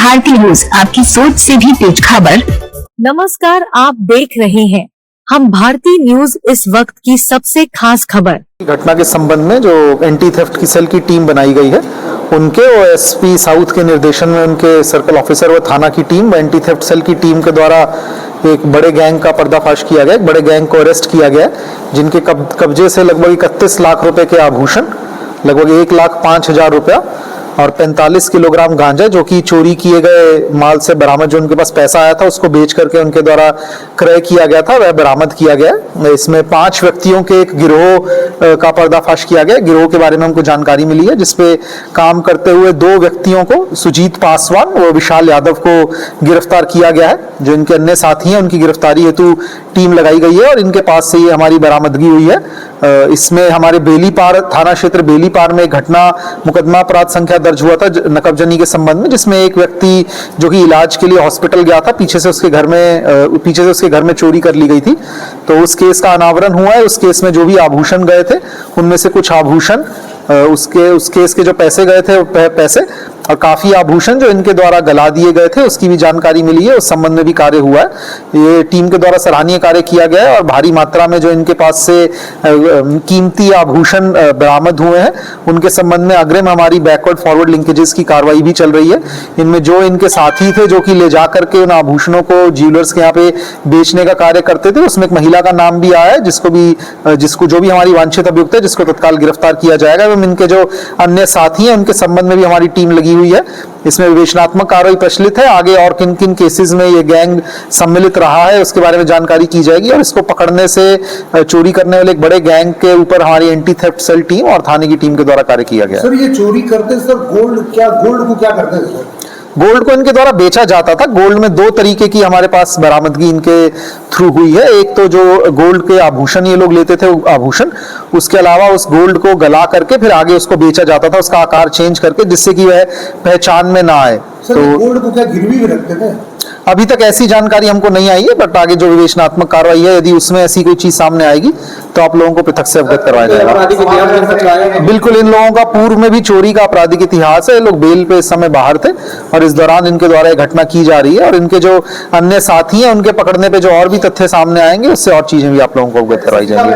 भारतीय न्यूज, आपकी सोच से भी तेज खबर। नमस्कार, आप देख रहे हैं हम भारतीय न्यूज। इस वक्त की सबसे खास खबर घटना के संबंध में जो एंटी थेफ्ट की सेल की टीम बनाई गई है, उनके और एसपी साउथ के निर्देशन में उनके सर्कल ऑफिसर व थाना की टीम, एंटी थेफ्ट सेल की टीम के द्वारा एक बड़े गैंग का पर्दाफाश किया गया। एक बड़े गैंग को अरेस्ट किया गया, जिनके कब्जे से लगभग 31 लाख रुपए के आभूषण, लगभग 1,05,000 रुपया और 45 किलोग्राम गांजा, जो कि चोरी किए गए माल से बरामद, जो उनके पास पैसा आया था उसको बेच करके उनके द्वारा क्रय किया गया था, वह बरामद किया गया। इसमें 5 व्यक्तियों के एक गिरोह का पर्दाफाश किया गया। गिरोह के बारे में हमको जानकारी मिली है, जिसपे काम करते हुए 2 व्यक्तियों को, सुजीत पासवान और विशाल यादव को गिरफ्तार किया गया है। जो इनके अन्य साथी हैं, उनकी गिरफ्तारी हेतु टीम लगाई गई है और इनके पास से ये हमारी बरामदगी हुई है। इसमें हमारे बेलीपार थाना क्षेत्र बेलीपार में घटना मुकदमा अपराध संख्या दर्ज हुआ था नकबजनी के संबंध में, जिसमें एक व्यक्ति जो कि इलाज के लिए हॉस्पिटल गया था, पीछे से उसके घर में चोरी कर ली गई थी। तो उस केस का अनावरण हुआ है। उस केस में जो भी आभूषण गए थे, उनमें से कुछ आभूषण, उस केस के जो पैसे गए थे, पैसे और काफी आभूषण जो इनके द्वारा गला दिए गए थे, उसकी भी जानकारी मिली है। उस संबंध में भी कार्य हुआ है। ये टीम के द्वारा सराहनीय कार्य किया गया है और भारी मात्रा में जो इनके पास से कीमती आभूषण बरामद हुए हैं, उनके संबंध में अग्रिम हमारी बैकवर्ड फॉरवर्ड लिंकेजेस की कार्रवाई भी चल रही है। इनमें जो इनके साथी थे, जो कि ले जा करके उन आभूषणों को ज्वेलर्स के यहाँ पे बेचने का कार्य करते थे, उसमें एक महिला का नाम भी आया है, जिसको जो भी हमारी वांछित अभियुक्त है, जिसको तत्काल गिरफ्तार किया जाएगा। एवं इनके जो अन्य साथी हैं, उनके संबंध में भी हमारी टीम लगी हुई है। इसमें विवेचनात्मक कार्रवाई प्रचलित है। आगे और किन किन केसेस में ये गैंग सम्मिलित रहा है, उसके बारे में जानकारी की जाएगी और इसको पकड़ने से, चोरी करने वाले एक बड़े गैंग के ऊपर हमारी एंटी थेफ्ट सेल टीम और थाने की टीम के द्वारा कार्य किया गया। सर, ये चोरी करते सर गोल्ड को क्या करते हैं सर? गोल्ड को इनके द्वारा बेचा जाता था। गोल्ड में 2 तरीके की हमारे पास बरामदगी इनके थ्रू हुई है। एक तो जो गोल्ड के आभूषण ये लोग लेते थे, आभूषण, उसके अलावा उस गोल्ड को गला करके फिर आगे उसको बेचा जाता था, उसका आकार चेंज करके, जिससे कि वह पहचान में ना आए। सर, तो गोल्ड को क्या गिरवी भी रखते थे? अभी तक ऐसी जानकारी हमको नहीं आई है, बट आगे जो विवेचनात्मक कार्रवाई है, यदि उसमें ऐसी कोई चीज सामने आएगी तो आप लोगों को पृथक से अवगत करवाया जाएगा। बिल्कुल, इन लोगों का पूर्व में भी चोरी का आपराधिक इतिहास है। ये लोग बेल पे इस समय बाहर थे और इस दौरान इनके द्वारा एक घटना की जा रही है और इनके जो अन्य साथी हैं, उनके पकड़ने पे जो और भी तथ्य सामने आएंगे, उससे और चीजें भी आप लोगों को अवगत करवाई जाएंगी।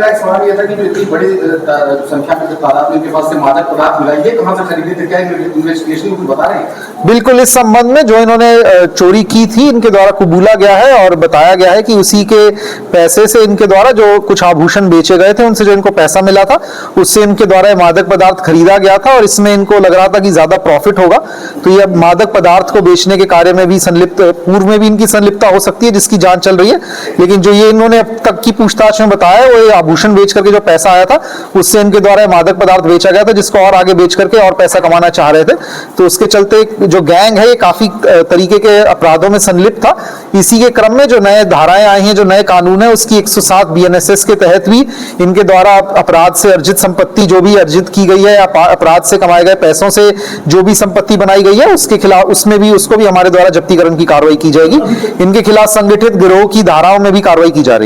बिल्कुल, इस संबंध में जो इन्होंने चोरी की थी, इनके द्वारा कबूला गया है और बताया गया है कि उसी के पैसे से इनके द्वारा जो कुछ आभूषण बेचे गए थे, उनसे जो इनको पैसा मिला था, उससे इनके द्वारा मादक पदार्थ खरीदा गया था और इसमें इनको लग रहा था कि ज्यादा प्रॉफिट होगा, तो ये मादक पदार्थ को बेचने के कार्य में भी संलिप्त, पूर्व में भी इनकी संलिप्तता हो सकती है, जिसकी जांच चल रही है। लेकिन जो ये इन्होंने अब तक की पूछताछ में बताया, वो ये आभूषण बेच करके जो पैसा आया था, उससे इनके द्वारा मादक पदार्थ बेचा गया था, जिसको और आगे बेच करके और पैसा कमाना चाह रहे थे। तो उसके चलते जो गैंग है, ये काफी तरीके के अपराधों में संलिप्त था। इसी के क्रम में जो नए धाराएं आई हैं, जो नए कानून है, उसकी 107 BNSS के तहत भी इनके द्वारा अपराध से अर्जित संपत्ति जो भी अर्जित की गई है, अपराध से कमाए गए पैसों से जो भी संपत्ति बनाई गई है, उसके खिलाफ, उसको भी हमारे द्वारा जब्तीकरण की कार्रवाई की जाएगी। इनके खिलाफ संगठित गिरोह की धाराओं में भी कार्रवाई की जा रही है।